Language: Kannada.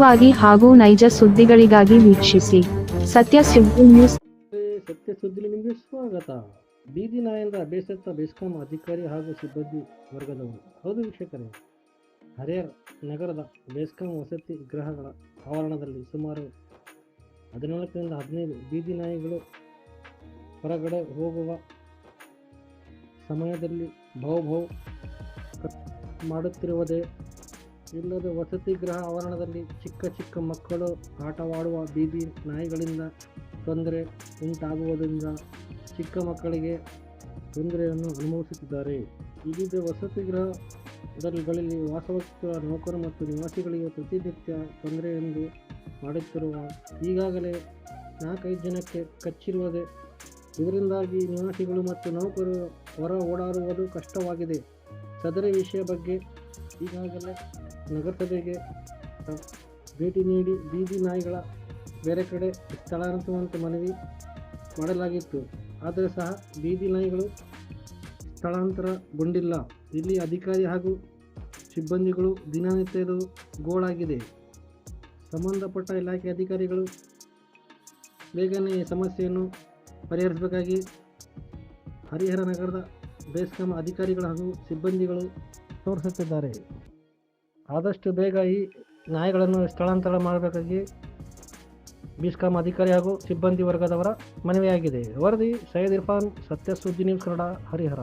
ವಾಗಿ ಹಾಗೂ ನೈಜ ಸುದ್ದಿಗಳಿಗಾಗಿ ವೀಕ್ಷಿಸಿ ಸತ್ಯ ಸುದ್ದಿ ನ್ಯೂಸ್. ಸತ್ಯ ಸುದ್ದಿ ನಿಮಗೆ ಸ್ವಾಗತ. ಬೀದಿ ನಾಯಿಂದ ಬೇಸತ್ತ ಬೆಸ್ಕಾಂ ಅಧಿಕಾರಿ ಹಾಗೂ ಸಿಬ್ಬಂದಿ ವರ್ಗದವರು. ಹೌದು ವೀಕ್ಷಕರೇ, ಹರಿಹರ ನಗರದ ಬೆಸ್ಕಾಂ ವಸತಿ ಗೃಹಗಳ ಆವರಣದಲ್ಲಿ ಸುಮಾರು 14 ರಿಂದ 15 ಬೀದಿ ನಾಯಿಗಳು ಹೊರಗಡೆ ಹೋಗುವ ಸಮಯದಲ್ಲಿ ಭೌ ಮಾಡುತ್ತಿರುವುದೇ ಇಲ್ಲದೆ ವಸತಿ ಗೃಹ ಆವರಣದಲ್ಲಿ ಚಿಕ್ಕ ಮಕ್ಕಳು ಆಟವಾಡುವ ಬೀದಿ ನಾಯಿಗಳಿಂದ ತೊಂದರೆ ಉಂಟಾಗುವುದರಿಂದ ಚಿಕ್ಕ ಮಕ್ಕಳಿಗೆ ತೊಂದರೆಯನ್ನು ಅನುಭವಿಸುತ್ತಿದ್ದಾರೆ. ವಿವಿಧ ವಸತಿ ಗೃಹಗಳಲ್ಲಿ ವಾಸವಿರುವ ನೌಕರು ಮತ್ತು ನಿವಾಸಿಗಳಿಗೆ ಪ್ರತಿನಿತ್ಯ ತೊಂದರೆಯೆಂದು ಮಾಡುತ್ತಿರುವ ಈಗಾಗಲೇ 4-5 ಜನಕ್ಕೆ ಕಚ್ಚಿರುವುದೇ. ಇದರಿಂದಾಗಿ ನಿವಾಸಿಗಳು ಮತ್ತು ನೌಕರು ಹೊರ ಓಡಾಡುವುದು ಕಷ್ಟವಾಗಿದೆ. ಸದರಿ ವಿಷಯ ಬಗ್ಗೆ ಈಗಾಗಲೇ ನಗರಸಭೆಗೆ ಭೇಟಿ ನೀಡಿ ಬೀದಿ ನಾಯಿಗಳ ಬೇರೆ ಕಡೆ ಸ್ಥಳಾಂತರಿಸುವಂತೆ ಮನವಿ ಮಾಡಲಾಗಿತ್ತು. ಆದರೆ ಸಹ ಬೀದಿ ನಾಯಿಗಳು ಸ್ಥಳಾಂತರಗೊಂಡಿಲ್ಲ. ಇಲ್ಲಿ ಅಧಿಕಾರಿ ಹಾಗೂ ಸಿಬ್ಬಂದಿಗಳು ದಿನನಿತ್ಯದ ಗೋಳಾಗಿದೆ. ಸಂಬಂಧಪಟ್ಟ ಇಲಾಖೆ ಅಧಿಕಾರಿಗಳು ಬೇಗನೆ ಈ ಸಮಸ್ಯೆಯನ್ನು ಪರಿಹರಿಸಬೇಕಾಗಿ ಹರಿಹರ ನಗರದ ಬೆಸ್ಕಾಂ ಅಧಿಕಾರಿಗಳು ಹಾಗೂ ಸಿಬ್ಬಂದಿಗಳು ತೋರಿಸುತ್ತಿದ್ದಾರೆ. ಆದಷ್ಟು ಬೇಗ ಈ ನಾಯಿಗಳನ್ನು ಸ್ಥಳಾಂತರ ಮಾಡಬೇಕಾಗಿ ಬೆಸ್ಕಾಂ ಅಧಿಕಾರಿ ಹಾಗೂ ಸಿಬ್ಬಂದಿ ವರ್ಗದವರ ಮನವಿಯಾಗಿದೆ. ವರದಿ ಸೈಯದ್ ಇರ್ಫಾನ್, ಸತ್ಯ ಸುದ್ದಿ ನ್ಯೂಸ್ ಕನ್ನಡ, ಹರಿಹರ.